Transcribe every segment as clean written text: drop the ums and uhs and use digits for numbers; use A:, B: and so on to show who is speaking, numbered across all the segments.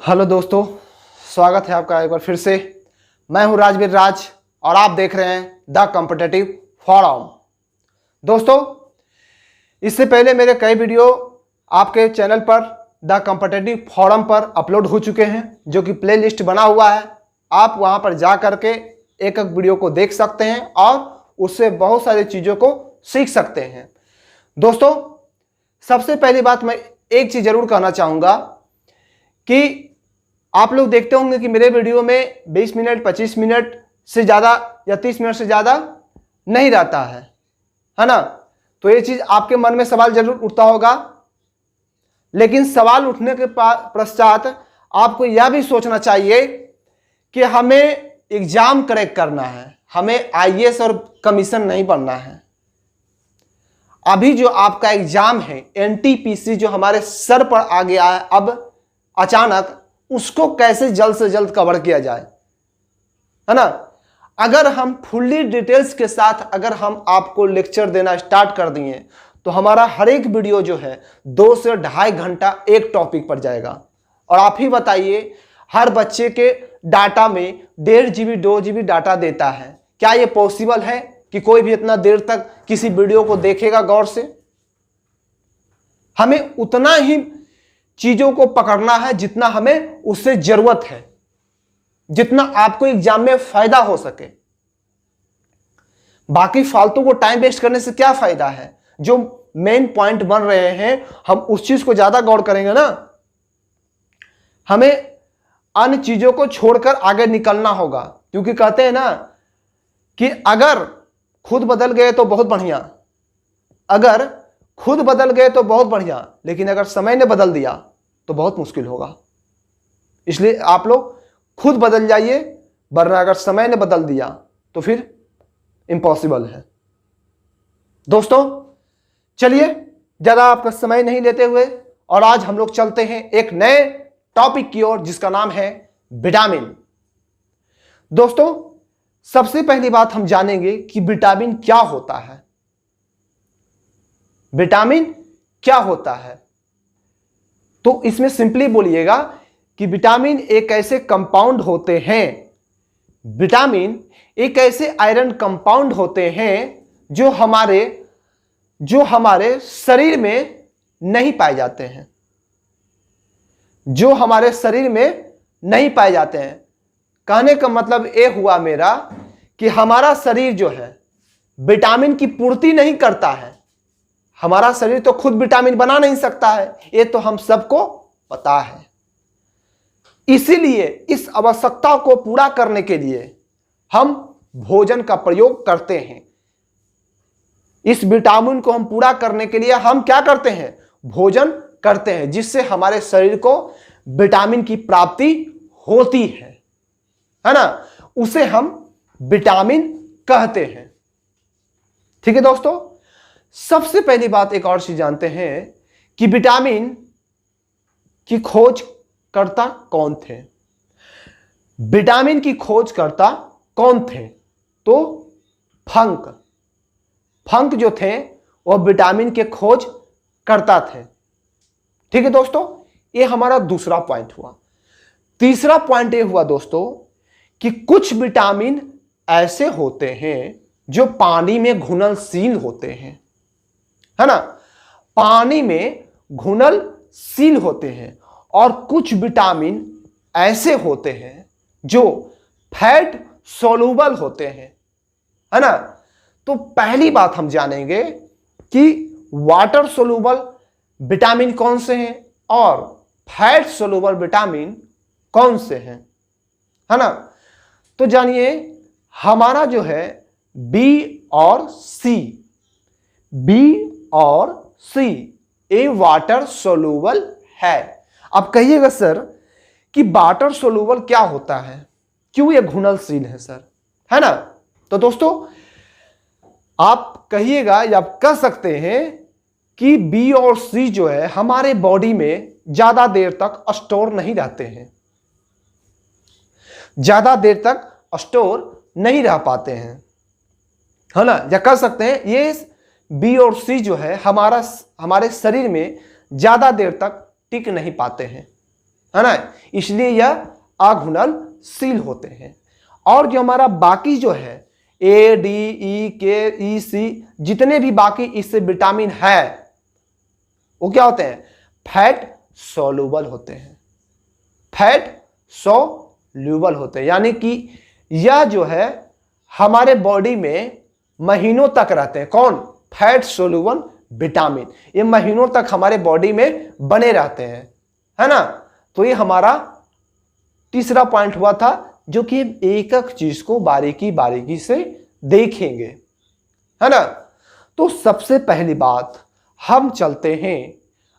A: Hello दोस्तों, स्वागत है आपका एक बार फिर से। मैं हूं राजवीर राज और आप देख रहे हैं द कॉम्पिटिटिव फोरम। दोस्तों, इससे पहले मेरे कई वीडियो आपके चैनल पर द कॉम्पिटिटिव फोरम पर अपलोड हो चुके हैं, जो कि प्लेलिस्ट बना हुआ है। आप वहां पर जा करके एक एक वीडियो को देख सकते हैं और उससे बहुत सारी चीज़ों को सीख सकते हैं। दोस्तों, सबसे पहली बात मैं एक चीज़ जरूर कहना चाहूँगा कि आप लोग देखते होंगे कि मेरे वीडियो में 20 मिनट 25 मिनट से ज़्यादा या 30 मिनट से ज़्यादा नहीं रहता है ना। तो ये चीज़ आपके मन में सवाल जरूर उठता होगा, लेकिन सवाल उठने के पश्चात आपको यह भी सोचना चाहिए कि हमें एग्जाम क्रैक करना है, हमें आईएएस और कमीशन नहीं बनना है। अभी जो आपका एग्जाम है एनटीपीसी जो हमारे सर पर आ गया है अब अचानक, उसको कैसे जल्द से जल्द कवर किया जाए, है ना। अगर हम फुल्ली डिटेल्स के साथ अगर हम आपको लेक्चर देना स्टार्ट कर दिए तो हमारा हर एक वीडियो जो है 2 से 2.5 घंटा एक टॉपिक पर जाएगा। और आप ही बताइए, हर बच्चे के डाटा में 1.5 GB 2 GB डाटा देता है। क्या ये पॉसिबल है कि कोई भी इतना देर तक किसी वीडियो को देखेगा गौर से? हमें उतना ही चीजों को पकड़ना है जितना हमें उससे जरूरत है, जितना आपको एग्जाम में फायदा हो सके। बाकी फालतू को टाइम वेस्ट करने से क्या फायदा है? जो मेन पॉइंट बन रहे हैं हम उस चीज को ज्यादा गौर करेंगे ना। हमें अन्य चीजों को छोड़कर आगे निकलना होगा, क्योंकि कहते हैं ना कि अगर खुद बदल गए तो बहुत बढ़िया, अगर खुद बदल गए तो बहुत बढ़िया, लेकिन अगर समय ने बदल दिया तो बहुत मुश्किल होगा। इसलिए आप लोग खुद बदल जाइए, वरना अगर समय ने बदल दिया तो फिर इम्पॉसिबल है। दोस्तों, चलिए ज्यादा आपका समय नहीं लेते हुए और आज हम लोग चलते हैं एक नए टॉपिक की ओर, जिसका नाम है विटामिन। दोस्तों, सबसे पहली बात हम जानेंगे कि विटामिन क्या होता है। विटामिन क्या होता है? तो इसमें सिंपली बोलिएगा कि विटामिन एक ऐसे कंपाउंड होते हैं, विटामिन एक ऐसे आयरन कंपाउंड होते हैं जो हमारे शरीर में नहीं पाए जाते हैं, जो हमारे शरीर में नहीं पाए जाते हैं। कहने का मतलब यह हुआ मेरा कि हमारा शरीर जो है विटामिन की पूर्ति नहीं करता है। हमारा शरीर तो खुद विटामिन बना नहीं सकता है, ये तो हम सबको पता है। इसीलिए इस आवश्यकता को पूरा करने के लिए हम भोजन का प्रयोग करते हैं। इस विटामिन को हम पूरा करने के लिए हम क्या करते हैं? भोजन करते हैं, जिससे हमारे शरीर को विटामिन की प्राप्ति होती है ना। उसे हम विटामिन कहते हैं। ठीक है दोस्तों, सबसे पहली बात एक और चीज जानते हैं कि विटामिन की खोजकर्ता कौन थे। विटामिन की खोजकर्ता कौन थे? तो फंक जो थे वह विटामिन के खोज करता थे। ठीक है दोस्तों, ये हमारा दूसरा पॉइंट हुआ। तीसरा पॉइंट ये हुआ दोस्तों कि कुछ विटामिन ऐसे होते हैं जो पानी में घुलनशील होते हैं, है ना। पानी में घुलनशील होते हैं। और कुछ विटामिन ऐसे होते हैं जो फैट सोलूबल होते हैं, है ना। तो पहली बात हम जानेंगे कि वाटर सोलूबल विटामिन कौन से हैं और फैट सोलूबल विटामिन कौन से हैं, है ना। तो जानिए, हमारा जो है बी और सी ये वाटर सोलूबल है। अब कहिएगा सर कि वाटर सोलूबल क्या होता है, क्यों ये घुलनशील है सर, है ना। तो दोस्तों, आप कहिएगा या आप कह सकते हैं कि बी और सी जो है हमारे बॉडी में ज्यादा देर तक स्टोर नहीं रहते हैं, ज्यादा देर तक स्टोर नहीं रह पाते हैं, है ना। या कह सकते हैं ये बी और सी जो है हमारे शरीर में ज्यादा देर तक टिक नहीं पाते हैं। है ना, इसलिए यह अघुलनशील होते हैं। और जो हमारा बाकी जो है ए, डी, ई, के, ई, सी, जितने भी बाकी इससे विटामिन है वो क्या होते हैं, फैट सोल्यूबल होते हैं, फैट सोल्यूबल होते हैं। यानी कि यह जो है हमारे बॉडी में महीनों तक रहते हैं। कौन, फैट सोल्यूबल विटामिन, ये महीनों तक हमारे बॉडी में बने रहते हैं, है ना। तो ये हमारा तीसरा पॉइंट हुआ था, जो कि एक एक चीज को बारीकी बारीकी से देखेंगे, है ना। तो सबसे पहली बात हम चलते हैं,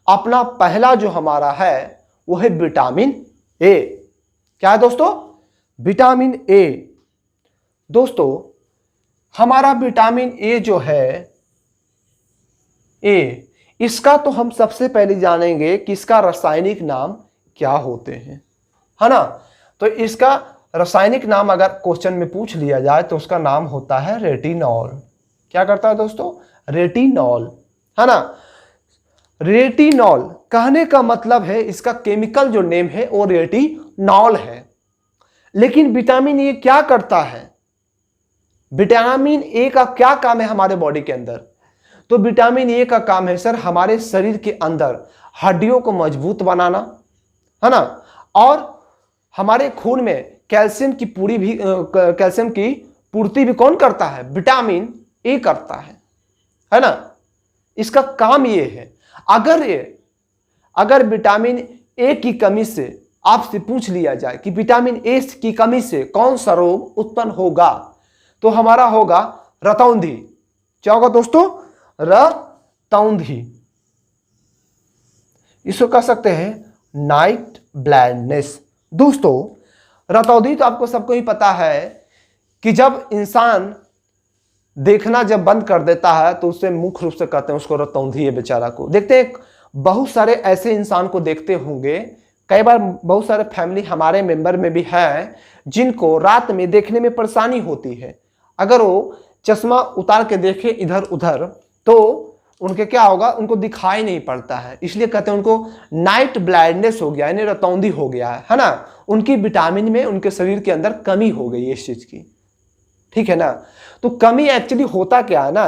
A: अपना पहला जो हमारा है वो है विटामिन ए। क्या है दोस्तों, विटामिन ए। दोस्तों हमारा विटामिन ए जो है ए, इसका तो हम सबसे पहले जानेंगे कि इसका रासायनिक नाम क्या होते हैं, है ना। तो इसका रासायनिक नाम अगर क्वेश्चन में पूछ लिया जाए तो उसका नाम होता है रेटिनॉल। क्या करता है दोस्तों, रेटिनॉल, है ना। रेटिनॉल कहने का मतलब है इसका केमिकल जो नेम है वो रेटिनॉल है। लेकिन विटामिन ए क्या करता है, विटामिन ए का क्या काम है हमारे बॉडी के अंदर, तो विटामिन ए का काम है सर हमारे शरीर के अंदर हड्डियों को मजबूत बनाना, है ना। और हमारे खून में कैल्शियम की कैल्शियम की पूर्ति भी कौन करता है, विटामिन ए करता है ना। इसका काम ये है। अगर विटामिन ए की कमी से आपसे पूछ लिया जाए कि विटामिन ए की कमी से कौन सा रोग उत्पन्न होगा, तो हमारा होगा रतौंधी। क्या होगा दोस्तों, रतौंधी। इसको कह सकते हैं नाइट ब्लाइंडनेस। दोस्तों रतौंधी तो आपको सबको ही पता है कि जब इंसान देखना जब बंद कर देता है तो उससे मुख्य रूप से कहते हैं उसको रतौंधी है बेचारा को। देखते हैं बहुत सारे ऐसे इंसान को देखते होंगे, कई बार बहुत सारे फैमिली हमारे मेंबर में भी है जिनको रात में देखने में परेशानी होती है। अगर वो चश्मा उतार के देखे इधर उधर तो उनके क्या होगा, उनको दिखाई नहीं पड़ता है, इसलिए कहते हैं उनको नाइट ब्लाइंडनेस हो गया, यानी रतौंधी हो गया है ना। उनकी विटामिन में उनके शरीर के अंदर कमी हो गई है इस चीज की, ठीक है ना। तो कमी एक्चुअली होता क्या है ना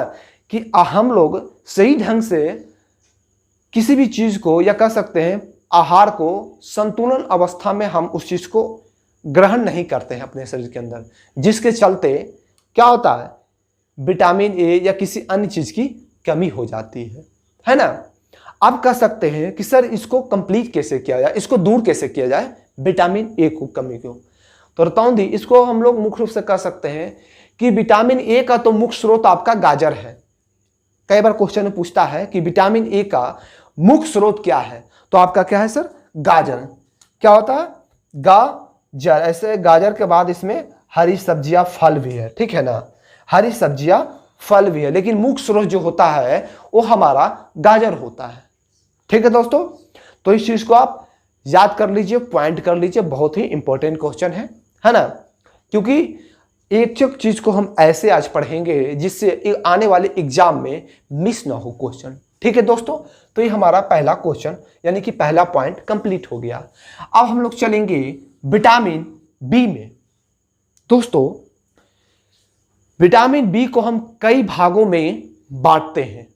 A: कि हम लोग सही ढंग से किसी भी चीज को या कह सकते हैं आहार को संतुलन अवस्था में हम उस चीज को ग्रहण नहीं करते हैं अपने शरीर के अंदर, जिसके चलते क्या होता है, विटामिन ए या किसी अन्य चीज की कमी हो जाती है ना। अब कह सकते हैं कि सर इसको कंप्लीट कैसे किया जाए, इसको दूर कैसे किया जाए विटामिन ए को कमी को। तो रतौंधी इसको हम लोग मुख्य रूप से कह सकते हैं कि विटामिन ए का तो मुख्य स्रोत आपका गाजर है। कई बार क्वेश्चन में पूछता है कि विटामिन ए का मुख्य स्रोत क्या है, तो आपका क्या है सर, गाजर। क्या होता है, गाजर। ऐसे गाजर के बाद इसमें हरी सब्जियां फल भी है, ठीक है ना, हरी सब्जियां फल भी है, लेकिन मुख्य स्रोत जो होता है वो हमारा गाजर होता है, ठीक है दोस्तों। तो इस चीज को आप याद कर लीजिए, पॉइंट कर लीजिए, बहुत ही इंपॉर्टेंट क्वेश्चन है ना। क्योंकि एक एक चीज को हम ऐसे आज पढ़ेंगे जिससे आने वाले एग्जाम में मिस ना हो क्वेश्चन, ठीक है दोस्तों। तो ये हमारा पहला क्वेश्चन यानी कि पहला पॉइंट कंप्लीट हो गया। अब हम लोग चलेंगे विटामिन बी में। दोस्तों विटामिन बी को हम कई भागों में बांटते हैं,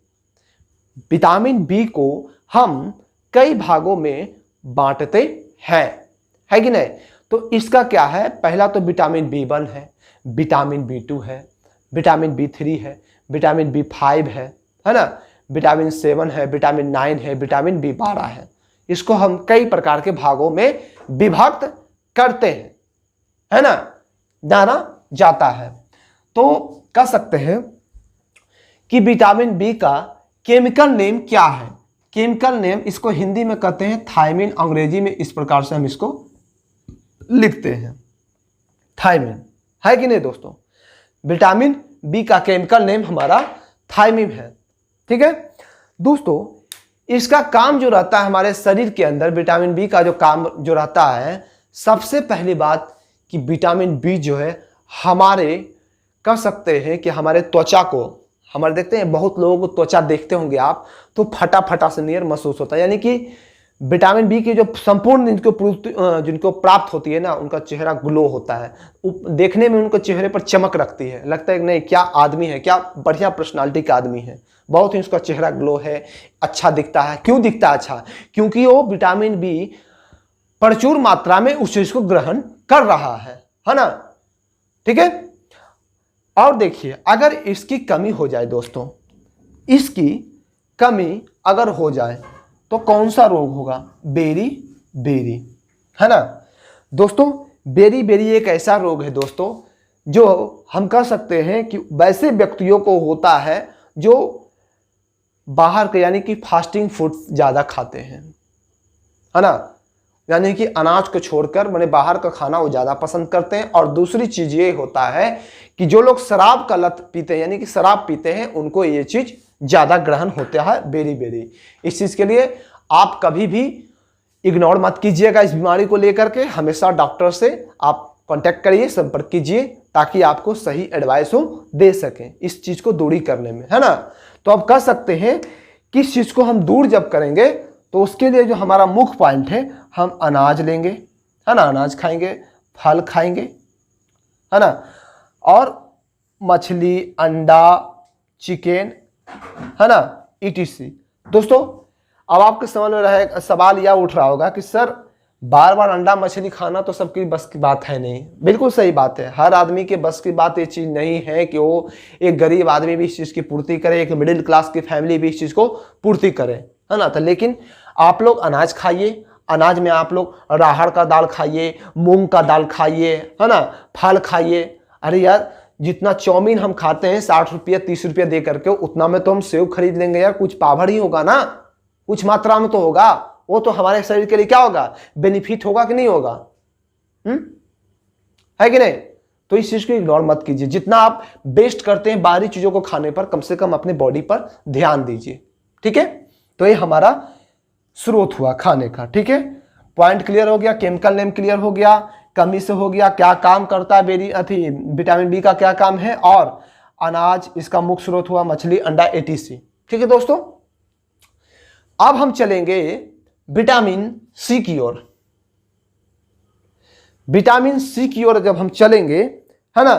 A: विटामिन बी को हम कई भागों में बांटते हैं, है कि नहीं। तो इसका क्या है, पहला तो विटामिन बी1 है, विटामिन बी2 है, विटामिन बी3 है, विटामिन बी5 है ना, विटामिन 7 है, विटामिन 9 है, विटामिन बी12 है। इसको हम कई प्रकार के भागों में विभक्त करते हैं, है ना, जाना जाता है। तो कह सकते हैं कि विटामिन बी का केमिकल नेम क्या है, केमिकल नेम इसको हिंदी में कहते हैं थायमिन, अंग्रेजी में इस प्रकार से हम इसको लिखते हैं थायमिन, है कि नहीं दोस्तों। विटामिन बी का केमिकल नेम हमारा थायमिन है, ठीक है दोस्तों। इसका काम जो रहता है हमारे शरीर के अंदर, विटामिन बी का जो काम जो रहता है, सबसे पहली बात कि विटामिन बी जो है हमारे कह सकते हैं कि हमारे त्वचा को, हमारे देखते हैं बहुत लोगों को त्वचा देखते होंगे आप तो फटा फटा से नियर महसूस होता है, यानी कि विटामिन बी की जो संपूर्ण जिनको प्राप्त होती है ना, उनका चेहरा ग्लो होता है, देखने में उनके चेहरे पर चमक रखती है, लगता है कि नहीं क्या आदमी है, क्या बढ़िया पर्सनालिटी का आदमी है, बहुत ही उसका चेहरा ग्लो है, अच्छा दिखता है। क्यों दिखता है अच्छा? क्योंकि वो विटामिन बी प्रचुर मात्रा में उस चीज को ग्रहण कर रहा है ना। ठीक है। और देखिए, अगर इसकी कमी हो जाए दोस्तों, इसकी कमी अगर हो जाए तो कौन सा रोग होगा? बेरी बेरी, है ना दोस्तों। बेरी बेरी एक ऐसा रोग है दोस्तों जो हम कह सकते हैं कि वैसे व्यक्तियों को होता है जो बाहर के यानी कि फास्टिंग फूड ज़्यादा खाते हैं, है ना, यानी कि अनाज को छोड़कर मैंने बाहर का खाना वो ज़्यादा पसंद करते हैं। और दूसरी चीज़ ये होता है कि जो लोग शराब का लत पीते हैं यानी कि शराब पीते हैं, उनको ये चीज़ ज़्यादा ग्रहण होता है, बेरी बेरी। इस चीज़ के लिए आप कभी भी इग्नोर मत कीजिएगा इस बीमारी को लेकर के, हमेशा डॉक्टर से आप कांटेक्ट करिए, संपर्क कीजिए, ताकि आपको सही एडवाइस हो दे सकें इस चीज़ को दूरी करने में, है ना। तो आप कह सकते हैं कि इस चीज़ को हम दूर जब करेंगे तो उसके लिए जो हमारा मुख्य पॉइंट है, हम अनाज लेंगे, है ना, अनाज खाएंगे, फल खाएंगे, है ना, और मछली, अंडा, चिकन, है ना, ईटीसी। दोस्तों अब आपके समझ में रहे सवाल यह उठ रहा होगा कि सर बार बार अंडा मछली खाना तो सबकी बस की बात है नहीं। बिल्कुल सही बात है, हर आदमी के बस की बात ये चीज़ नहीं है कि वो एक गरीब आदमी भी इस चीज़ की पूर्ति करे, एक मिडिल क्लास की फैमिली भी इस चीज़ को पूर्ति करे, है ना। तो लेकिन आप लोग अनाज खाइए, अनाज में आप लोग राहड़ का दाल खाइए, मूंग का दाल खाइए, है ना, फल खाइए। अरे यार, जितना चाउमीन हम खाते हैं 60 रुपया 30 रुपया दे करके, उतना में तो हम सेव खरीद लेंगे यार, कुछ पाभर ही होगा ना, कुछ मात्रा में तो होगा, वो तो हमारे शरीर के लिए क्या होगा, बेनिफिट होगा कि नहीं होगा, है कि नहीं। तो इस चीज को इग्नोर मत कीजिए, जितना आप वेस्ट करते हैं बाहरी चीजों को खाने पर, कम से कम अपने बॉडी पर ध्यान दीजिए। ठीक है, तो ये हमारा स्रोत हुआ खाने का। ठीक है, पॉइंट क्लियर हो गया, केमिकल नेम क्लियर हो गया, कमी से हो गया, क्या काम करता है विटामिन बी का क्या काम है, और अनाज इसका मुख्य स्रोत हुआ, मछली, अंडा, एटीसी। ठीक है दोस्तों, अब हम चलेंगे विटामिन सी की ओर। विटामिन सी की ओर जब हम चलेंगे, है ना,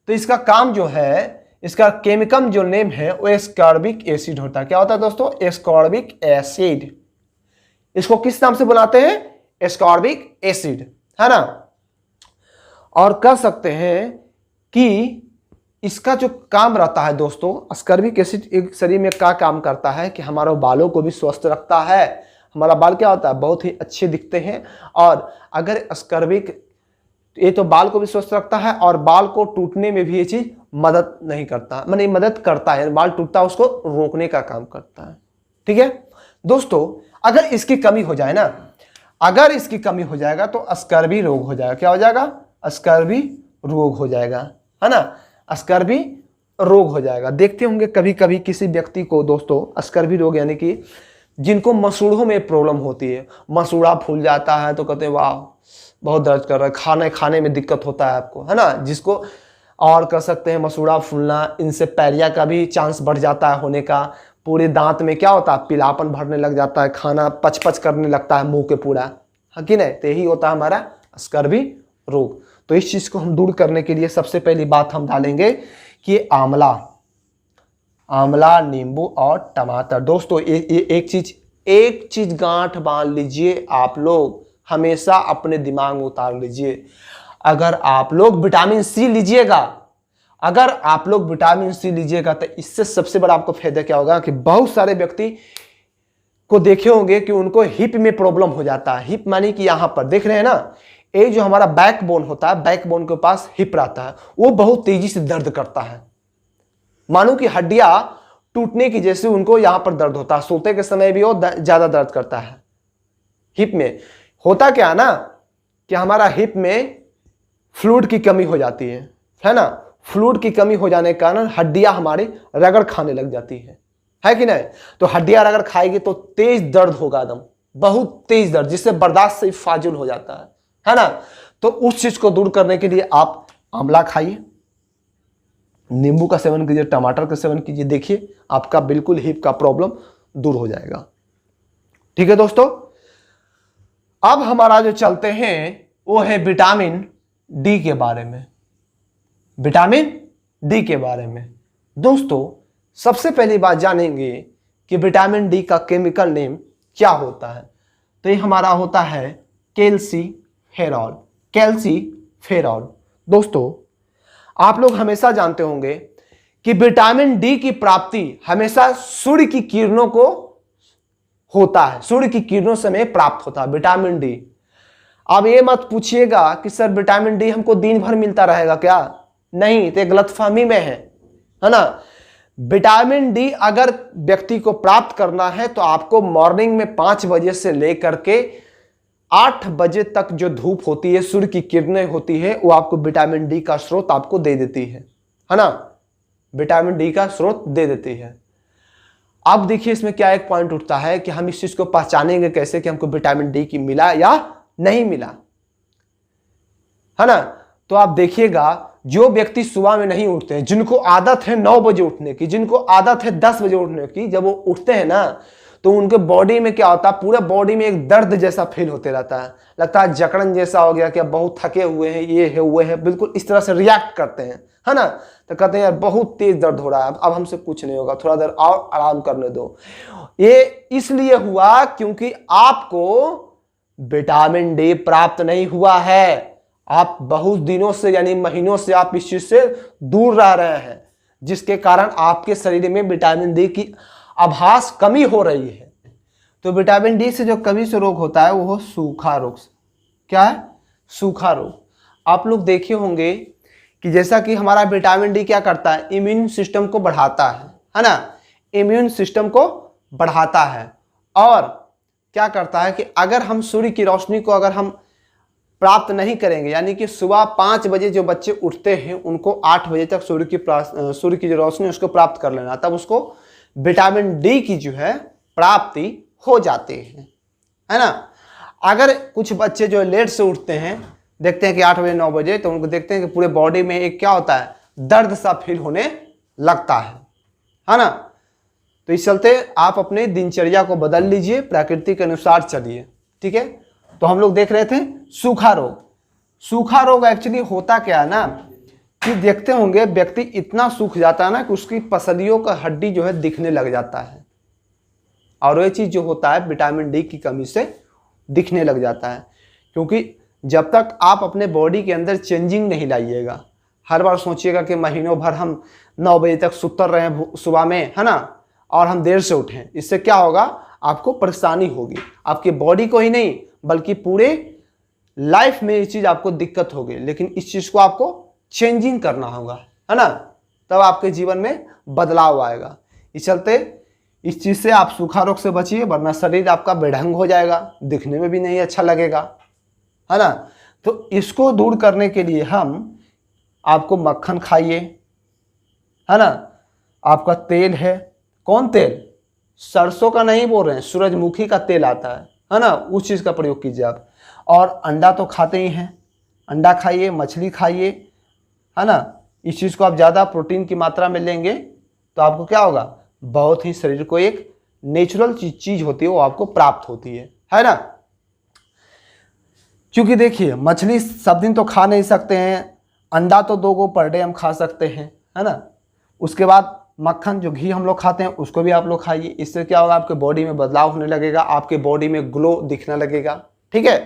A: तो इसका काम जो है, इसका केमिकल जो नेम है वो एस्कॉर्बिक एसिड होता है। क्या होता है दोस्तों? Ascorbic acid. इसको किस नाम से बुलाते हैं? एस्कॉर्बिक एसिड, है ना। और कह सकते हैं कि इसका जो काम रहता है दोस्तों, एस्कॉर्बिक एसिड एक शरीर में क्या काम करता है कि हमारे बालों को भी स्वस्थ रखता है। हमारा बाल क्या होता है, बहुत ही अच्छे दिखते हैं। और अगर एस्कॉर्बिक, ये तो बाल को भी स्वस्थ रखता है और बाल को टूटने में भी ये चीज मदद नहीं करता, माने मदद करता है, बाल टूटता है उसको रोकने का काम करता है। ठीक है दोस्तों, अगर इसकी कमी हो जाए ना, अगर इसकी कमी हो जाएगा तो स्कर्वी रोग हो जाएगा। क्या हो जाएगा? स्कर्वी रोग हो जाएगा, है ना, स्कर्वी रोग हो जाएगा। देखते होंगे कभी कभी किसी व्यक्ति को दोस्तों स्कर्वी रोग, यानी कि जिनको मसूड़ों में प्रॉब्लम होती है, मसूड़ा फूल जाता है तो कहते हैं वाह बहुत दर्द कर रहा है, खाने में दिक्कत होता है आपको, है ना, जिसको और कह सकते हैं मसूड़ा फूलना, इनसे पैरिया का भी चांस बढ़ जाता है होने का। पूरे दांत में क्या होता है, पीलापन भरने लग जाता है, खाना पच पच करने लगता है मुंह के पूरा, है कि नहीं। तो यही होता है हमारा स्कर्वी रोग। तो इस चीज को हम दूर करने के लिए सबसे पहली बात हम डालेंगे कि आंवला, नींबू और टमाटर। दोस्तों एक चीज गांठ बांध लीजिए, आप लोग हमेशा अपने दिमाग में उतार लीजिए। अगर आप लोग विटामिन सी लीजिएगा, अगर आप लोग विटामिन सी लीजिएगा तो इससे सबसे बड़ा आपको फायदा क्या होगा कि बहुत सारे व्यक्ति को देखे होंगे कि उनको हिप में प्रॉब्लम हो जाता है। हिप मानी कि यहां पर देख रहे हैं ना, ये जो हमारा बैकबोन होता है, बैकबोन के पास हिप रहता है, वो बहुत तेजी से दर्द करता है, मानो कि हड्डियां टूटने की जैसे उनको यहां पर दर्द होता है। सोते के समय भी वो ज्यादा दर्द करता है। हिप में होता क्या है ना कि हमारा हिप में फ्लूइड की कमी हो जाती है ना, फ्लूइड की कमी हो जाने के कारण हड्डियां हमारी रगड़ खाने लग जाती है कि नहीं। तो हड्डियां रगड़ खाएगी तो तेज दर्द होगा, एकदम बहुत तेज दर्द, जिससे बर्दाश्त से फाजिल हो जाता है ना। तो उस चीज को दूर करने के लिए आप आंवला खाइए, नींबू का सेवन कीजिए, टमाटर का सेवन कीजिए, देखिए आपका बिल्कुल हिप का प्रॉब्लम दूर हो जाएगा। ठीक है दोस्तों, अब हमारा जो चलते हैं वो है विटामिन डी के बारे में। विटामिन डी के बारे में दोस्तों सबसे पहली बात जानेंगे कि विटामिन डी का केमिकल नेम क्या होता है। तो ये हमारा होता है कैल्सीफेरॉल। कैल्सीफेरॉल दोस्तों आप लोग हमेशा जानते होंगे कि विटामिन डी की प्राप्ति हमेशा सूर्य की किरणों को होता है, सूर्य की किरणों से हमें प्राप्त होता है विटामिन डी। अब ये मत पूछिएगा कि सर विटामिन डी हमको दिन भर मिलता रहेगा क्या, नहीं, तो गलतफहमी में है ना। विटामिन डी अगर व्यक्ति को प्राप्त करना है तो आपको मॉर्निंग में 5 बजे से लेकर के 8 बजे तक जो धूप होती है, सूर्य की किरणें होती है, वो आपको विटामिन डी का स्रोत आपको दे देती है ना, विटामिन डी का स्रोत दे देती है। अब देखिए इसमें क्या एक पॉइंट उठता है कि हम इस चीज को पहचानेंगे कैसे कि हमको विटामिन डी की मिला या नहीं मिला, है ना। तो आप देखिएगा जो व्यक्ति सुबह में नहीं उठते हैं, जिनको आदत है 9 बजे उठने की, जिनको आदत है 10 बजे उठने की, जब वो उठते हैं ना तो उनके बॉडी में क्या होता है, पूरे बॉडी में एक दर्द जैसा फील होते रहता है, लगता है जकड़न जैसा हो गया कि अब बहुत थके हुए हैं, ये है वो है, बिल्कुल इस तरह से रिएक्ट करते हैं, है ना। तो कहते हैं यार बहुत तेज दर्द हो रहा है, अब हमसे कुछ नहीं होगा, थोड़ा देर और आराम करने दो। ये इसलिए हुआ क्योंकि आपको विटामिन डी प्राप्त नहीं हुआ है। आप बहुत दिनों से यानी महीनों से आप इस चीज से दूर रह रहे हैं, जिसके कारण आपके शरीर में विटामिन डी की आभास कमी हो रही है। तो विटामिन डी से जो कमी से रोग होता है वो सूखा रोग से। क्या है? सूखा रोग। आप लोग देखे होंगे कि जैसा कि हमारा विटामिन डी क्या करता है, इम्यून सिस्टम को बढ़ाता है ना, इम्यून सिस्टम को बढ़ाता है। और क्या करता है कि अगर हम सूर्य की रोशनी को अगर हम प्राप्त नहीं करेंगे, यानी कि सुबह 5 बजे जो बच्चे उठते हैं उनको 8 बजे तक सूर्य की जो रोशनी उसको प्राप्त कर लेना, तब उसको विटामिन डी की जो है प्राप्ति हो जाती है ना। अगर कुछ बच्चे जो लेट से उठते हैं, देखते हैं कि 8 बजे 9 बजे, तो उनको देखते हैं कि पूरे बॉडी में एक क्या होता है, दर्द सा फील होने लगता है ना। तो इस चलते आप अपने दिनचर्या को बदल लीजिए, प्रकृति के अनुसार चलिए, ठीक है। तो हम लोग देख रहे थे सूखा रोग। सूखा रोग एक्चुअली होता क्या है ना कि देखते होंगे व्यक्ति इतना सूख जाता है ना कि उसकी पसलियों का हड्डी जो है दिखने लग जाता है, और ये चीज जो होता है विटामिन डी की कमी से दिखने लग जाता है। क्योंकि जब तक आप अपने बॉडी के अंदर चेंजिंग नहीं लाइएगा, हर बार सोचिएगा कि महीनों भर हम 9 बजे तक सुतर रहे हैं सुबह में, है ना, और हम देर से उठें, इससे क्या होगा, आपको परेशानी होगी, आपकी बॉडी को ही नहीं बल्कि पूरे लाइफ में ये चीज आपको दिक्कत होगी। लेकिन इस चीज को आपको चेंजिंग करना होगा, है ना, तब आपके जीवन में बदलाव आएगा। इस चलते इस चीज से आप सूखा रोग से बचिए, वरना शरीर आपका बेढंग हो जाएगा, दिखने में भी नहीं अच्छा लगेगा, है ना। तो इसको दूर करने के लिए हम आपको मक्खन खाइए, है ना। आपका तेल है, कौन तेल, सरसों का नहीं बोल रहे हैं, सूरजमुखी का तेल आता है ना, उस चीज का प्रयोग कीजिए आप। और अंडा तो खाते ही हैं, अंडा खाइए, मछली खाइए, है ना। इस चीज को आप ज्यादा प्रोटीन की मात्रा में लेंगे तो आपको क्या होगा, बहुत ही शरीर को एक नेचुरल चीज होती है वो आपको प्राप्त होती है ना। क्योंकि देखिए मछली सब दिन तो खा नहीं सकते हैं, अंडा तो 2 गो पर डे हम खा सकते हैं, है ना। उसके बाद मक्खन जो घी हम लोग खाते हैं उसको भी आप लोग खाइए। इससे क्या होगा, आपके बॉडी में बदलाव होने लगेगा, आपके बॉडी में ग्लो दिखने लगेगा, ठीक है।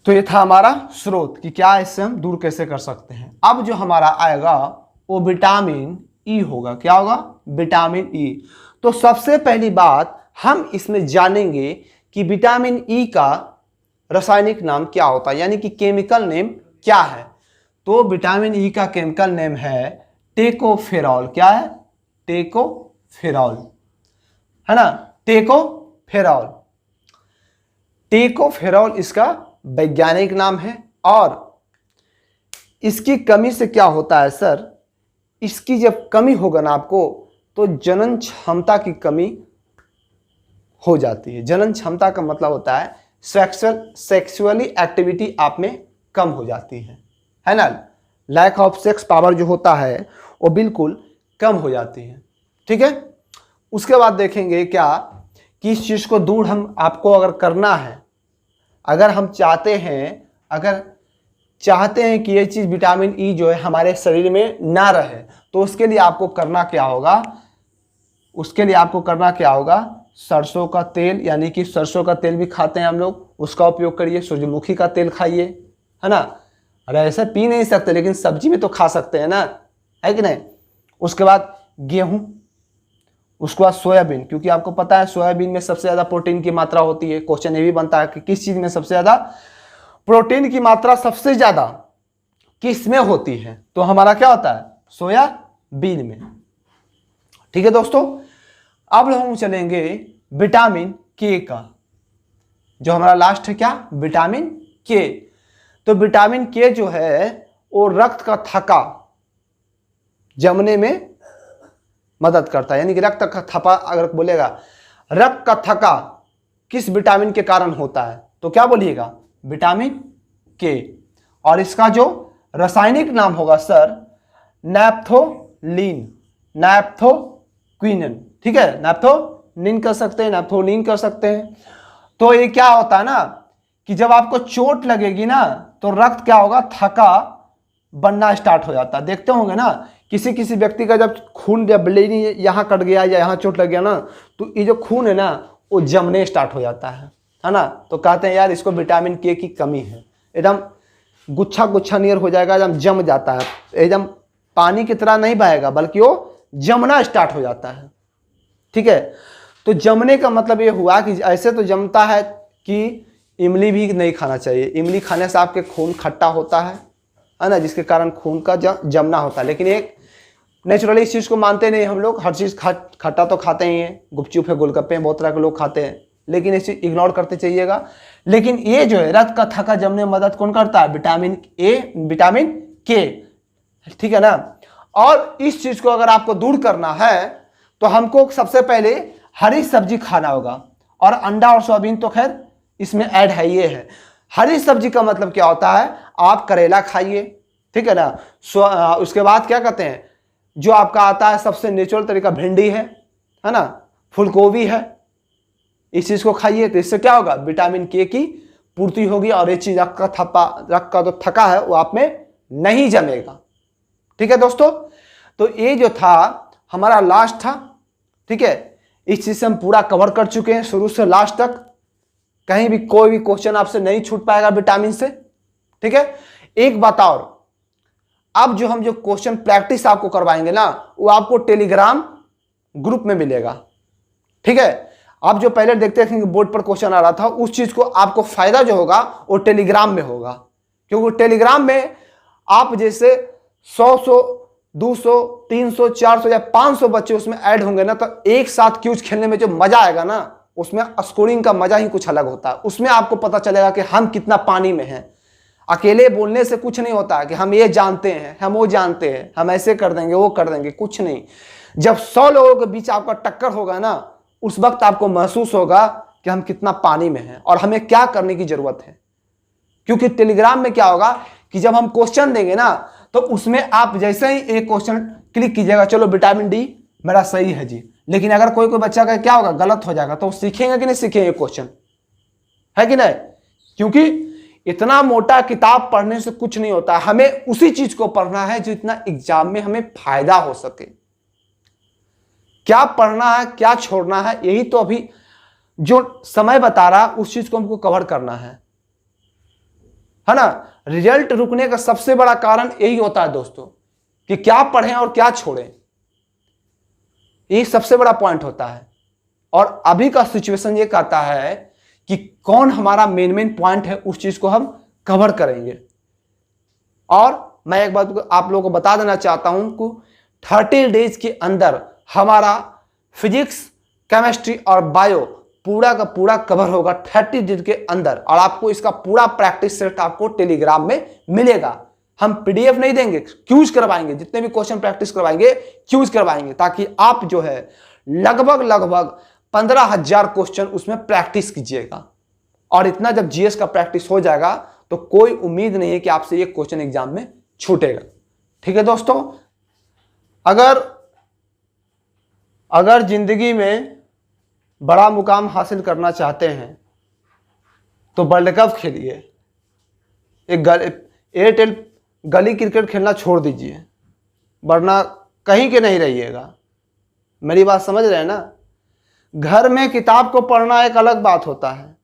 A: तो ये था हमारा स्रोत कि क्या इससे हम दूर कैसे कर सकते हैं। अब जो हमारा आएगा वो विटामिन ई होगा। क्या होगा, विटामिन ई। तो सबसे पहली बात हम इसमें जानेंगे कि विटामिन ई का रासायनिक नाम क्या होता है, यानी कि केमिकल नेम क्या है। तो विटामिन ई का केमिकल नेम है टेकोफेरॉल। क्या है, टेकोफेरॉल, है ना, टेकोफेरॉल। टेकोफेरॉल इसका वैज्ञानिक नाम है। और इसकी कमी से क्या होता है सर, इसकी जब कमी होगा ना आपको तो जनन क्षमता की कमी हो जाती है। जनन क्षमता का मतलब होता है सेक्सुअली एक्टिविटी आप में कम हो जाती है ना। लैक ऑफ सेक्स पावर जो होता है वो बिल्कुल कम हो जाती है, ठीक है। उसके बाद देखेंगे क्या कि इस चीज को दूर हम आपको अगर करना है अगर हम चाहते हैं कि ये चीज़ विटामिन ई जो है हमारे शरीर में ना रहे, तो उसके लिए आपको करना क्या होगा, सरसों का तेल, यानी कि सरसों का तेल भी खाते हैं हम लोग, उसका उपयोग करिए। सूरजमुखी का तेल खाइए, है ना। अरे ऐसा पी नहीं सकते, लेकिन सब्जी में तो खा सकते हैं ना, है कि नहीं। उसके बाद गेहूं, उसके बाद सोयाबीन, क्योंकि आपको पता है सोयाबीन में सबसे ज़्यादा प्रोटीन की मात्रा होती है। क्वेश्चन ये भी बनता है कि किस चीज़ में सबसे ज़्यादा प्रोटीन की मात्रा सबसे ज़्यादा किस में होती है, तो हमारा क्या होता है, सोयाबीन में। ठीक है दोस्तों, अब हम चलेंगे विटामिन के का, जो हमारा लास्ट है क्या, विटामिन के। तो विटामिन के जो है वो रक्त का थक्का जमने में मदद करता है, यानी कि रक्त का थक्का, अगर बोलेगा रक्त का थक्का किस विटामिन के कारण होता है, तो क्या बोलिएगा, विटामिन के। और इसका जो रासायनिक नाम होगा सर, नैप्थोक्विनन, ठीक है, नैप्थोनिन कर सकते हैं, नैप्थोनिन कर सकते हैं। तो ये क्या होता है ना कि जब आपको चोट लगेगी ना, तो रक्त क्या होगा, थक्का बनना स्टार्ट हो जाता है। देखते होंगे ना, किसी व्यक्ति का जब खून, जब ब्लीडिंग यहाँ कट गया या यहाँ चोट लग गया ना, तो ये जो खून है ना वो जमने स्टार्ट हो जाता है ना। तो कहते हैं यार इसको विटामिन के की कमी है, एकदम गुच्छा नियर हो जाएगा, एकदम जम जाता है, एकदम पानी की तरह नहीं बहेगा, बल्कि वो जमना स्टार्ट हो जाता है। ठीक है, तो जमने का मतलब ये हुआ कि ऐसे तो जमता है कि इमली भी नहीं खाना चाहिए। इमली खाने से आपके खून खट्टा होता है ना, जिसके कारण खून का जमना होता है। लेकिन एक नेचुरली इस चीज़ को मानते नहीं हम लोग, हर चीज़ खट्टा तो खाते ही हैं, गुपचुप है, गोलगप्पे हैं, बहुत तरह के लोग खाते हैं, लेकिन इसे इग्नोर करते चलिएगा। लेकिन ये जो है रक्त का थक्का जमने में मदद कौन करता है, विटामिन के, ठीक है ना। और इस चीज़ को अगर आपको दूर करना है तो हमको सबसे पहले हरी सब्जी खाना होगा, और अंडा और सोयाबीन तो खैर इसमें ऐड है, ये है। हरी सब्जी का मतलब क्या होता है, आप करेला खाइए, ठीक है ना। उसके बाद क्या कहते हैं, जो आपका आता है सबसे नेचुरल तरीका, भिंडी है ना, फूलगोभी है, इस चीज को खाइए। तो इससे क्या होगा, विटामिन के की पूर्ति होगी, और ये चीज रक्त का जो थक्का है वो आप में नहीं जमेगा। ठीक है दोस्तों, तो ये जो था हमारा लास्ट था, ठीक है। इस चीज से हम पूरा कवर कर चुके हैं शुरू से लास्ट तक, कहीं भी कोई भी क्वेश्चन आपसे नहीं छूट पाएगा विटामिन से, ठीक है। एक बात और, अब जो हम जो क्वेश्चन प्रैक्टिस आपको करवाएंगे ना, वो आपको टेलीग्राम ग्रुप में मिलेगा, ठीक है। आप जो पहले देखते थे कि बोर्ड पर क्वेश्चन आ रहा था, उस चीज को आपको फायदा जो होगा वो टेलीग्राम में होगा, क्योंकि टेलीग्राम में आप जैसे 100 200 300 400 या 500 बच्चे उसमें ऐड होंगे ना, तो एक साथ क्यूज खेलने में जो मजा आएगा ना, उसमें स्कोरिंग का मजा ही कुछ अलग होता है। उसमें आपको पता चलेगा कि हम कितना पानी में हैं। अकेले बोलने से कुछ नहीं होता है कि हम ये जानते हैं, हम वो जानते हैं, हम ऐसे कर देंगे, वो कर देंगे, कुछ नहीं। जब 100 लोगों के बीच आपका टक्कर होगा ना, उस वक्त आपको महसूस होगा कि हम कितना पानी में हैं और हमें क्या करने की जरूरत है। क्योंकि टेलीग्राम में क्या होगा कि जब हम क्वेश्चन देंगे ना, तो उसमें आप जैसे ही एक क्वेश्चन क्लिक कीजिएगा, चलो विटामिन डी मेरा सही है जी, लेकिन अगर कोई बच्चा का क्या होगा, गलत हो जाएगा, तो सीखेंगे कि नहीं सीखेंगे क्वेश्चन, है कि नहीं। क्योंकि इतना मोटा किताब पढ़ने से कुछ नहीं होता, हमें उसी चीज को पढ़ना है जो इतना एग्जाम में हमें फायदा हो सके। क्या पढ़ना है, क्या छोड़ना है, यही तो अभी जो समय बता रहा उस चीज को हमको कवर करना है ना। रिजल्ट रुकने का सबसे बड़ा कारण यही होता है दोस्तों, कि क्या पढ़ें और क्या छोड़ें, यही सबसे बड़ा पॉइंट होता है। और अभी का सिचुएशन ये कहता है कि कौन हमारा मेन पॉइंट है, उस चीज को हम कवर करेंगे। और मैं एक बात आप लोगों को बता देना चाहता हूं कि 30 डेज के अंदर हमारा फिजिक्स, केमिस्ट्री और बायो पूरा का पूरा कवर होगा 30 दिन के अंदर, और आपको इसका पूरा प्रैक्टिस सेट आपको टेलीग्राम में मिलेगा। हम पीडीएफ नहीं देंगे, क्यूज करवाएंगे, जितने भी क्वेश्चन प्रैक्टिस करवाएंगे क्यूज करवाएंगे, ताकि आप जो है लगभग 15,000 क्वेश्चन उसमें प्रैक्टिस कीजिएगा। और इतना जब जीएस का प्रैक्टिस हो जाएगा तो कोई उम्मीद नहीं है कि आपसे ये क्वेश्चन एग्जाम में छूटेगा। ठीक है दोस्तों, अगर जिंदगी में बड़ा मुकाम हासिल करना चाहते हैं तो वर्ल्ड कप खेलिए, एयरटेल गली क्रिकेट खेलना छोड़ दीजिए, वरना कहीं के नहीं रहिएगा। मेरी बात समझ रहे हैं ना। घर में किताब को पढ़ना एक अलग बात होता है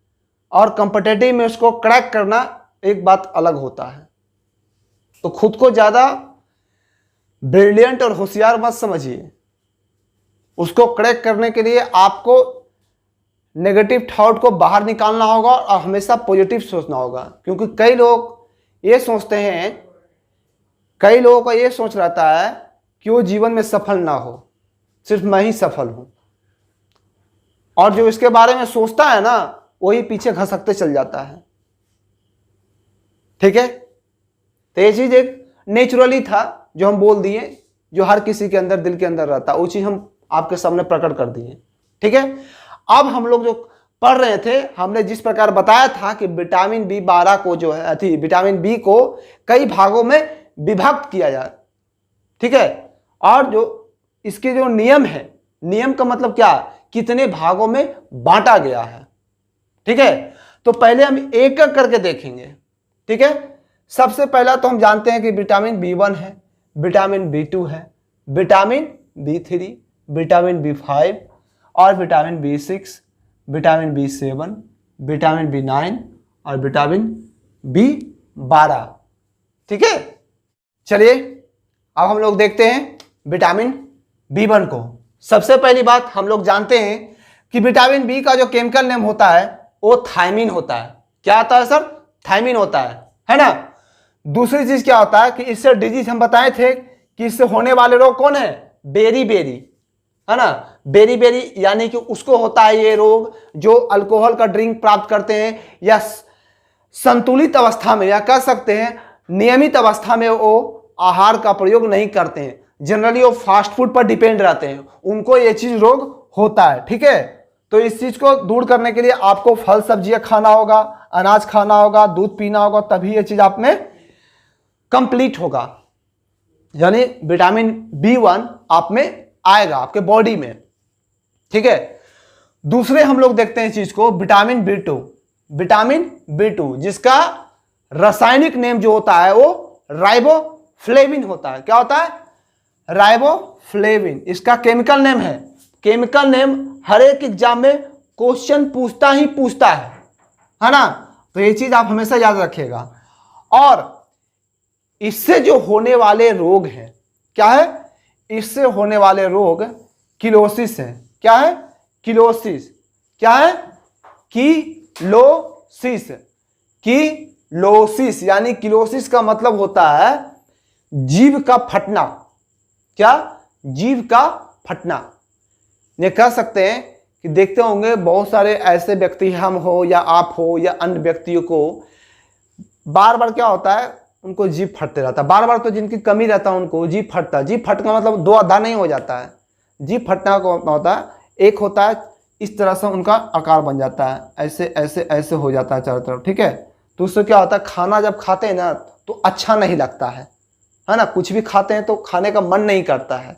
A: और कॉम्पिटिटिव में उसको क्रैक करना एक बात अलग होता है। तो खुद को ज़्यादा ब्रिलियंट और होशियार मत समझिए। उसको क्रैक करने के लिए आपको नेगेटिव थॉट को बाहर निकालना होगा और हमेशा पॉजिटिव सोचना होगा। क्योंकि कई लोग ये सोचते हैं, कई लोगों का ये सोच रहता है कि वो जीवन में सफल ना हो, सिर्फ मैं ही सफल हूं, और जो इसके बारे में सोचता है ना वही पीछे घसकते चल जाता है। ठीक है, तो ये चीज एक नेचुरली था जो हम बोल दिए, जो हर किसी के अंदर दिल के अंदर रहता, वो चीज हम आपके सामने प्रकट कर दिए। ठीक है, अब हम लोग जो पढ़ रहे थे, हमने जिस प्रकार बताया था कि विटामिन B12 को जो है विटामिन बी को कई भागों में विभक्त किया जाए। ठीक है, और जो इसके जो नियम है, नियम का मतलब क्या, कितने भागों में बांटा गया है। ठीक है, तो पहले हम एक एक करके देखेंगे। ठीक है, सबसे पहला तो हम जानते हैं कि विटामिन B1 है, विटामिन B2 है, विटामिन B3, विटामिन B5 और vitamin B6, vitamin B7, vitamin B9 और विटामिन B12। ठीक है, चलिए अब हम लोग देखते हैं विटामिन B1 को। सबसे पहली बात हम लोग जानते हैं कि विटामिन बी का जो केमिकल नेम होता है वो थायमिन होता है। क्या आता है सर? थायमिन होता है ना। दूसरी चीज क्या होता है कि इससे डिजीज हम बताए थे कि इससे होने वाले रोग कौन है? बेरी बेरी, है ना। बेरी बेरी यानी कि उसको होता है ये रोग जो अल्कोहल का ड्रिंक प्राप्त करते हैं या संतुलित अवस्था में, या कह सकते हैं नियमित अवस्था में वो आहार का प्रयोग नहीं करते हैं, जनरली वो फास्ट फूड पर डिपेंड रहते हैं, उनको ये चीज रोग होता है। ठीक है, तो इस चीज को दूर करने के लिए आपको फल सब्जियां खाना होगा, अनाज खाना होगा, दूध पीना होगा, तभी ये चीज आप में कंप्लीट होगा, यानी विटामिन B1 आप में आएगा आपके बॉडी में। ठीक है, दूसरे हम लोग देखते हैं इस चीज को, विटामिन B2। विटामिन B2 जिसका रासायनिक नेम जो होता है वो राइबोफ्लेविन होता है। क्या होता है? राइबोफ्लेविन इसका केमिकल नेम है। केमिकल नेम हर एक एग्जाम में क्वेश्चन पूछता ही पूछता है ना। तो ये चीज आप हमेशा याद रखिएगा। और इससे जो होने वाले रोग हैं, क्या है? इससे होने वाले रोग किलोसिस है। क्या है? किलोसिस। क्या है? किलोसिस। किलोसिस यानी किलोसिस का मतलब होता है जीभ का फटना। क्या? जीभ का फटना। ये कह सकते हैं कि देखते होंगे बहुत सारे ऐसे व्यक्ति, हम हो या आप हो या अन्य व्यक्तियों को बार बार क्या होता है, उनको जीभ फटते रहता है बार बार। तो जिनकी कमी रहता है उनको जीभ फटता है। जीभ फटना मतलब दो अदा नहीं हो जाता है। जीभ फटना का होता है, एक होता है इस तरह से उनका आकार बन जाता है, ऐसे ऐसे ऐसे हो जाता है चारों तरफ। ठीक है, तो उससे क्या होता है, खाना जब खाते हैं ना तो अच्छा नहीं लगता है ना। कुछ भी खाते हैं तो खाने का मन नहीं करता है,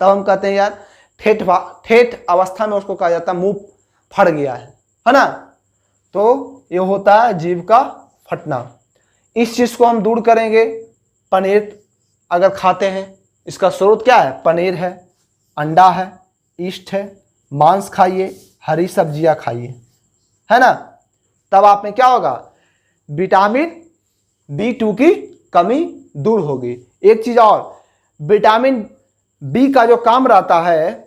A: तब हम कहते हैं यार ठेठ अवस्था में उसको कहा जाता है मुंह फट गया है ना। तो ये होता है जीभ का फटना। इस चीज को हम दूर करेंगे। पनीर अगर खाते हैं, इसका स्रोत क्या है? पनीर है, अंडा है, ईस्ट है, मांस खाइए, हरी सब्जियां खाइए, है ना। तब आप में क्या होगा? विटामिन B2 की कमी दूर होगी। एक चीज और, विटामिन बी का जो काम रहता है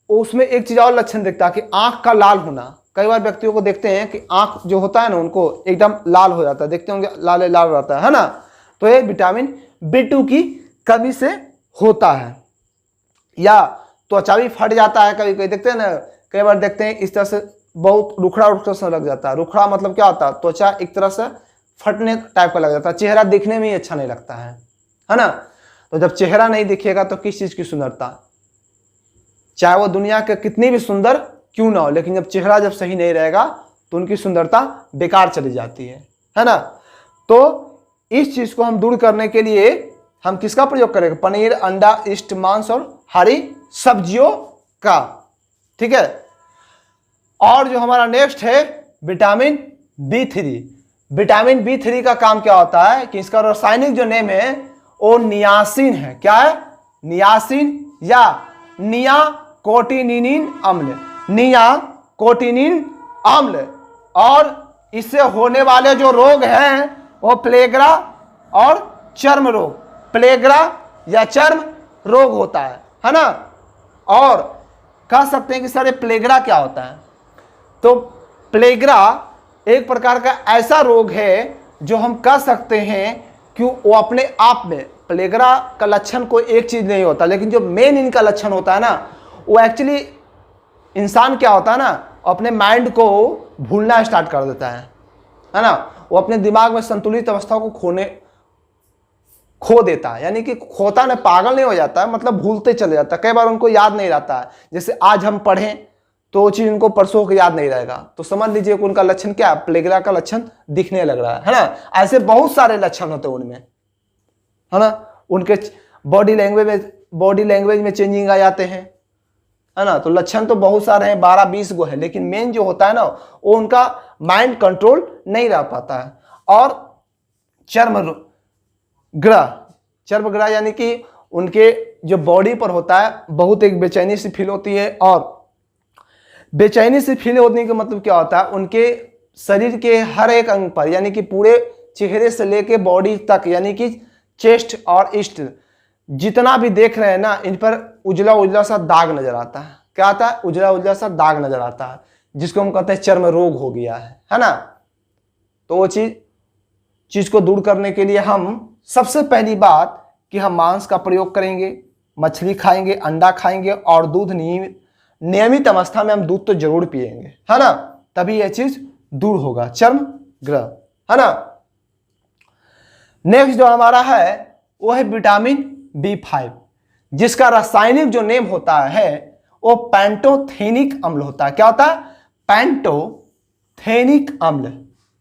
A: उसमें एक चीज और लक्षण दिखता है कि आंख का लाल होना। कई बार व्यक्तियों को देखते हैं कि आंख जो होता है ना उनको एकदम लाल हो जाता है, देखते होंगे लाल लाल रहता है ना। तो ये विटामिन B2 की कमी से होता है। या त्वचा भी फट जाता है, कभी कभी देखते हैं ना, कई बार देखते हैं इस तरह से बहुत रुखड़ा रुखड़ा सा लग जाता है। रुखड़ा मतलब क्या होता है? त्वचा एक तरह से फटने टाइप का लग जाता है, चेहरा दिखने में ही अच्छा नहीं लगता है ना। तो जब चेहरा नहीं दिखेगा तो किस चीज की सुंदरता, चाहे वो दुनिया के कितनी भी सुंदर क्यों ना हो, लेकिन जब चेहरा जब सही नहीं रहेगा तो उनकी सुंदरता बेकार चली जाती है ना। तो इस चीज को हम दूर करने के लिए हम किसका प्रयोग करेंगे? पनीर, अंडा, ईस्ट, मांस और हरी सब्जियों का। ठीक है, और जो हमारा नेक्स्ट है विटामिन B3। विटामिन B3 का काम क्या होता है कि इसका रासायनिक जो नेम है वो नियासिन है। क्या है? नियासिन या नियाकोटिनिन अम्ल, नियाकोटिनिन अम्ल। और इससे होने वाले जो रोग हैं वो प्लेगरा और चर्म रोग, प्लेगरा या चर्म रोग होता है ना। और कह सकते हैं कि सर ये प्लेगरा क्या होता है? तो प्लेगरा एक प्रकार का ऐसा रोग है जो हम कह सकते हैं कि वो अपने आप में, प्लेगरा का लक्षण कोई एक चीज नहीं होता, लेकिन जो मेन इनका लक्षण होता है ना, वो एक्चुअली इंसान क्या होता है ना, अपने माइंड को भूलना स्टार्ट कर देता है ना। वो अपने दिमाग में संतुलित अवस्था को खो देता है, यानी कि खोता नहीं, पागल नहीं हो जाता है, मतलब भूलते चले जाता है। कई बार उनको याद नहीं रहता है, जैसे आज हम पढ़ें तो वो चीज उनको परसों को याद नहीं रहेगा, तो समझ लीजिए कि उनका लक्षण क्या है, प्लेगरा का लक्षण दिखने लग रहा है ना। ऐसे बहुत सारे लक्षण होते हैं उनमें, है ना। उनके बॉडी लैंग्वेज में चेंजिंग आ जाते हैं, है ना। तो लक्षण तो बहुत सारे हैं, 12-20 गो है, लेकिन मेन जो होता है ना वो उनका माइंड कंट्रोल नहीं रह पाता है। और चर्मग्रह यानी कि उनके जो बॉडी पर होता है बहुत एक बेचैनी सी फील होती है। और बेचैनी से फील होने का मतलब क्या होता है, उनके शरीर के हर एक अंग पर, यानी कि पूरे चेहरे से लेके बॉडी तक, यानी कि चेस्ट और ईस्ट जितना भी देख रहे हैं ना, इन पर उजला उजला सा दाग नजर आता है। क्या आता है? उजला उजला सा दाग नजर आता है, जिसको हम कहते हैं चर्म रोग हो गया है ना। तो वो चीज को दूर करने के लिए हम सबसे पहली बात कि हम मांस का प्रयोग करेंगे, मछली खाएंगे, अंडा खाएंगे और दूध नियमित अवस्था में हम दूध तो जरूर पिएंगे, है ना, तभी यह चीज दूर होगा, चर्म ग्रह, है ना। नेक्स्ट जो हमारा है वो है विटामिन B5, जिसका रासायनिक जो नेम होता है वो पैंटोथेनिक अम्ल होता है। क्या होता है? पैंटोथेनिक अम्ल,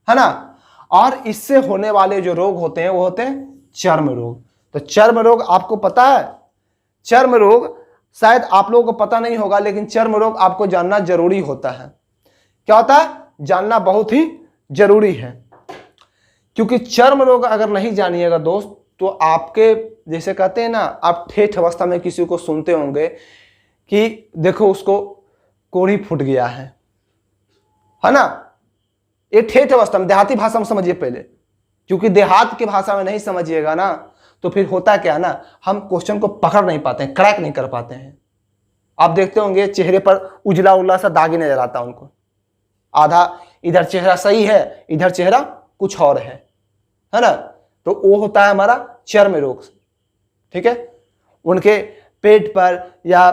A: है ना। और इससे होने वाले जो रोग होते हैं वो होते हैं चर्म रोग। तो चर्म रोग आपको पता है, चर्म रोग शायद आप लोगों को पता नहीं होगा, लेकिन चर्म रोग आपको जानना जरूरी होता है। क्या होता है? जानना बहुत ही जरूरी है, क्योंकि चर्म रोग अगर नहीं जानिएगा दोस्त तो आपके, जैसे कहते हैं ना, आप ठेठ अवस्था में किसी को सुनते होंगे कि देखो उसको कोढ़ी फूट गया है ना। ये ठेठ अवस्था में, देहाती भाषा में समझिए पहले, क्योंकि देहात की भाषा में नहीं समझिएगा ना तो फिर होता क्या ना, हम क्वेश्चन को पकड़ नहीं पाते हैं, क्रैक नहीं कर पाते हैं। आप देखते होंगे चेहरे पर उजला उजला सा दागी नजर आता है उनको, आधा इधर चेहरा सही है, इधर चेहरा कुछ और है ना। तो वो होता है हमारा चर्म रोग, ठीक है। उनके पेट पर या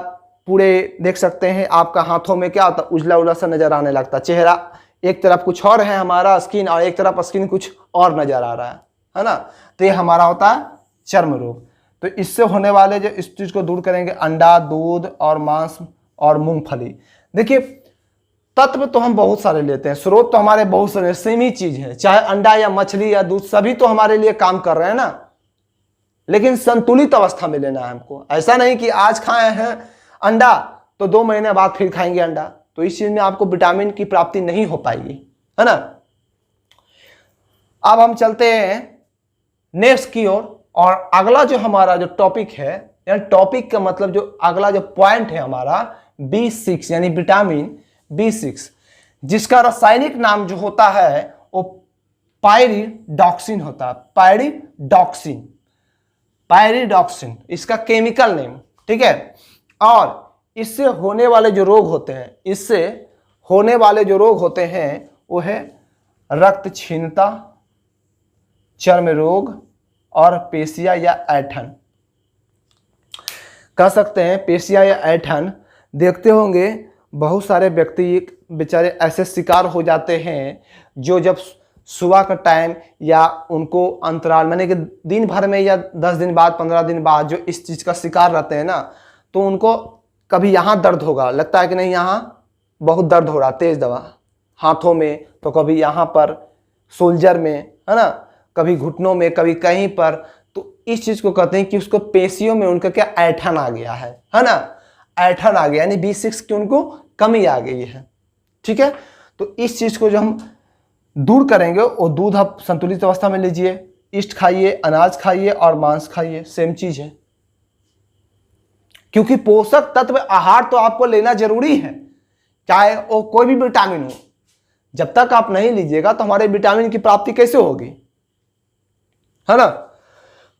A: पूरे देख सकते हैं आपका हाथों में क्या होता है, उजला उजला सा नजर आने लगता है। चेहरा एक तरफ कुछ और है हमारा स्किन, और एक तरफ स्किन कुछ और नजर आ रहा है ना। तो ये हमारा होता है चर्म रोग। तो इससे होने वाले जो इस चीज को दूर करेंगे, अंडा, दूध और मांस और मूंगफली। देखिए तत्व तो हम बहुत सारे लेते हैं, स्रोत तो हमारे बहुत सारे सेम ही चीज है, चाहे अंडा या मछली या दूध, सभी तो हमारे लिए काम कर रहे हैं ना, लेकिन संतुलित अवस्था में लेना है हमको। ऐसा नहीं कि आज खाए हैं अंडा तो 2 महीने बाद फिर खाएंगे अंडा, तो इस चीज में आपको विटामिन की प्राप्ति नहीं हो पाएगी, है ना। अब हम चलते हैं नेक्स्ट की ओर, और अगला जो हमारा जो टॉपिक है, यानी टॉपिक का मतलब जो अगला जो पॉइंट है हमारा B6, यानी विटामिन B6, जिसका रासायनिक नाम जो होता है वो पायरिडॉक्सिन होता है। पायरिडॉक्सिन इसका केमिकल नेम, ठीक है। और इससे होने वाले जो रोग होते हैं वो है रक्तक्षीणता, चर्म रोग और पेशिया या ऐंठन। कह सकते हैं पेशिया या ऐंठन। देखते होंगे बहुत सारे व्यक्ति बेचारे ऐसे शिकार हो जाते हैं जो जब सुबह का टाइम या उनको अंतराल, माने कि दिन भर में या 10 दिन बाद 15 दिन बाद जो इस चीज़ का शिकार रहते हैं ना, तो उनको कभी यहाँ दर्द होगा, लगता है कि नहीं यहाँ बहुत दर्द हो रहा, तेज दवा हाथों में, तो कभी यहाँ पर शोल्डर में, है ना, कभी घुटनों में, कभी कहीं पर। तो इस चीज़ को कहते हैं कि उसको पेशियों में उनका क्या ऐंठन आ गया है ना, ऐंठन आ गया, यानी B6 की उनको कमी आ गई है, ठीक है। तो इस चीज़ को जो हम दूर करेंगे वो दूध आप संतुलित अवस्था में लीजिए, ईस्ट खाइए, अनाज खाइए और मांस खाइए, सेम चीज है। क्योंकि पोषक तत्व आहार तो आपको लेना जरूरी है, चाहे वो कोई भी विटामिन हो। जब तक आप नहीं लीजिएगा तो हमारे विटामिन की प्राप्ति कैसे होगी, है ना।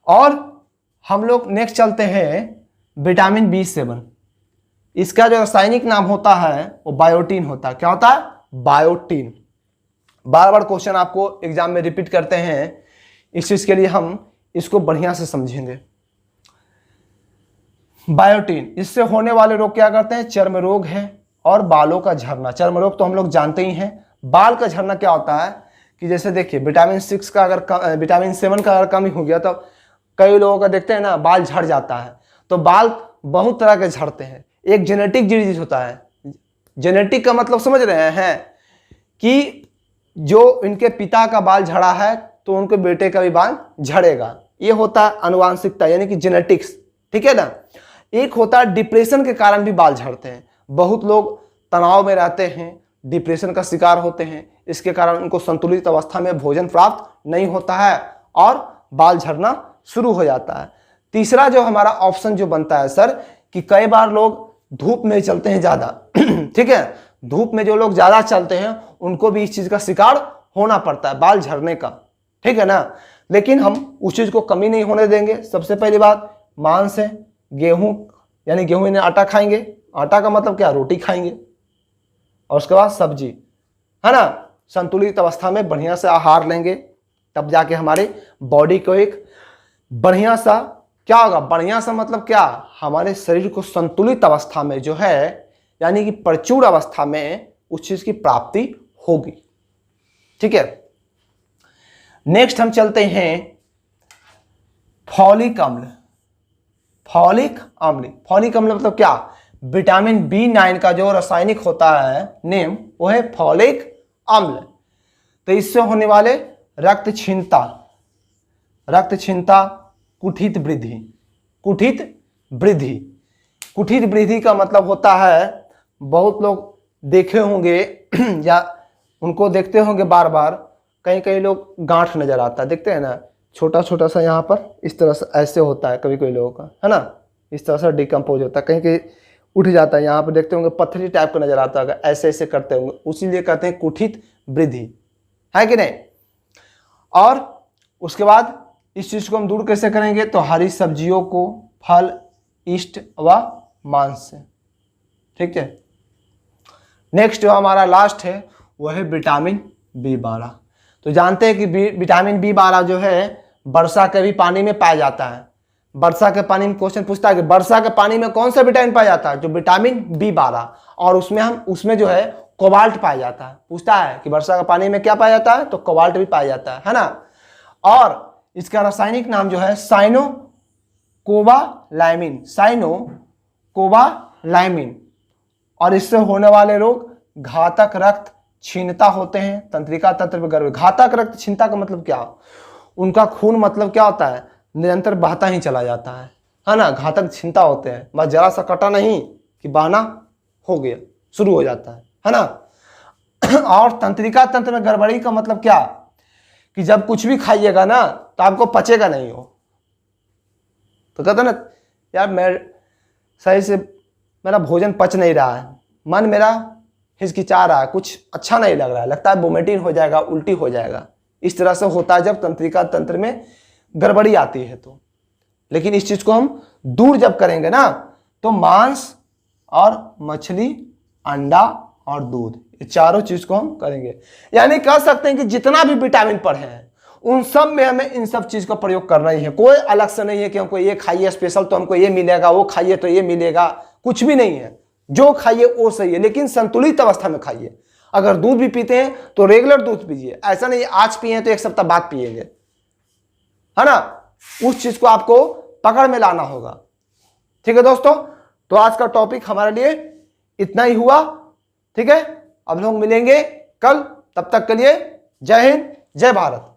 A: और हम लोग नेक्स्ट चलते हैं विटामिन B7। इसका जो रासायनिक नाम होता है वो बायोटीन होता है। क्या होता है? बायोटीन। बार बार क्वेश्चन आपको एग्जाम में रिपीट करते हैं, इस चीज के लिए हम इसको बढ़िया से समझेंगे। बायोटीन, इससे होने वाले रोग क्या करते हैं? चर्म रोग है और बालों का झड़ना। चर्म रोग तो हम लोग जानते ही हैं। बाल का झड़ना क्या होता है कि जैसे देखिए विटामिन 6 का अगर विटामिन 7 का अगर कमी हो गया तो कई लोगों का देखते हैं ना बाल झड़ जाता है। तो बाल बहुत तरह के झड़ते हैं। एक जेनेटिक डिजीज होता है। जेनेटिक का मतलब समझ रहे हैं कि जो इनके पिता का बाल झड़ा है तो उनके बेटे का भी बाल झड़ेगा। ये होता है आनुवांशिकता यानी कि जेनेटिक्स, ठीक है ना। एक होता है डिप्रेशन के कारण भी बाल झड़ते हैं। बहुत लोग तनाव में रहते हैं, डिप्रेशन का शिकार होते हैं, इसके कारण उनको संतुलित अवस्था में भोजन प्राप्त नहीं होता है और बाल झड़ना शुरू हो जाता है। तीसरा जो हमारा ऑप्शन जो बनता है सर कि कई बार लोग धूप में चलते हैं ज्यादा ठीक है, धूप में जो लोग ज्यादा चलते हैं उनको भी इस चीज का शिकार होना पड़ता है, बाल झड़ने का, ठीक है ना। लेकिन हम उस चीज को कमी नहीं होने देंगे। सबसे पहली बात मांस है, गेहूं यानी गेहूं यानी आटा खाएंगे। आटा का मतलब क्या? रोटी खाएंगे। और उसके बाद सब्जी, है ना। संतुलित अवस्था में बढ़िया से आहार लेंगे तब जाके हमारे बॉडी को एक बढ़िया सा क्या होगा? बढ़िया सा मतलब क्या? हमारे शरीर को संतुलित अवस्था में जो है यानी कि प्रचुर अवस्था में उस चीज की प्राप्ति होगी, ठीक है। नेक्स्ट हम चलते हैं फॉलिक अम्ल। फॉलिक अम्ल, फॉलिक अम्ल मतलब क्या? विटामिन B9 का जो रासायनिक होता है नेम वो है फॉलिक अम्ल। तो इससे होने वाले रक्तक्षीणता, कुठित वृद्धि, कुठित वृद्धि का मतलब होता है, बहुत लोग देखे होंगे या उनको देखते होंगे बार बार, कई लोग गांठ नजर आता है, देखते हैं ना, छोटा छोटा सा यहाँ पर इस तरह से ऐसे होता है कभी कोई लोगों का, है ना। इस तरह से डिकम्पोज होता है, कहीं कहीं उठ जाता है, यहाँ पर देखते होंगे पत्थरी टाइप का नजर आता है, ऐसे ऐसे करते होंगे, उसीलिए कहते हैं कुठित वृद्धि, है कि नहीं। और उसके बाद इस चीज को हम दूर कैसे करेंगे? तो हरी सब्जियों को, फल, ईस्ट व मांस से, ठीक है। नेक्स्ट जो हमारा लास्ट है वो है विटामिन B12। तो जानते हैं कि विटामिन B12 जो है वर्षा के भी पानी में पाया जाता है। वर्षा के पानी में क्वेश्चन पूछता है कि वर्षा के पानी में कौन सा विटामिन पाया जाता है? जो विटामिन B12। और उसमें जो है कोबाल्ट पाया जाता है। पूछता है कि वर्षा के पानी में क्या पाया जाता है? तो कोबाल्ट भी पाया जाता है ना। और इसका रासायनिक नाम जो है साइनोकोबालैमिन। और इससे होने वाले रोग घातक रक्त क्षीणता होते हैं, तंत्रिका तंत्र में गड़बड़ी। घातक रक्त क्षीणता का मतलब क्या? उनका खून मतलब क्या होता है? निरंतर बहता ही चला जाता है ना। घातक क्षीणता होते हैं, बस जरा सा कटा नहीं कि बहना हो गया, शुरू हो जाता है ना। और तंत्रिका तंत्र में गड़बड़ी का मतलब क्या? कि जब कुछ भी खाइएगा ना तो आपको पचेगा नहीं हो। तो कहते ना यार मैं सही से मेरा भोजन पच नहीं रहा है, मन मेरा हिचकिचा रहा है, कुछ अच्छा नहीं लग रहा है, लगता है वोमिटिंग हो जाएगा, उल्टी हो जाएगा। इस तरह से होता है जब तंत्रिका तंत्र में गड़बड़ी आती है तो। लेकिन इस चीज को हम दूर जब करेंगे ना तो मांस और मछली, अंडा और दूध, ये चारों चीज को हम करेंगे। यानी कह सकते हैं कि जितना भी विटामिन पढ़े हैं उन सब में हमें इन सब चीज का प्रयोग करना ही है। कोई अलग से नहीं है कि हमको ये खाइए स्पेशल तो हमको ये मिलेगा, वो खाइए तो ये मिलेगा, कुछ भी नहीं है। जो खाइए वो सही है, लेकिन संतुलित अवस्था में खाइए। अगर दूध भी पीते हैं तो रेगुलर दूध पीजिए, ऐसा नहीं आज पिए तो एक सप्ताह बाद पिएंगे, है ना। उस चीज को आपको पकड़ में लाना होगा, ठीक है दोस्तों। तो आज का टॉपिक हमारे लिए इतना ही हुआ, ठीक है। अब लोग मिलेंगे कल, तब तक के लिए जय हिंद, जय भारत।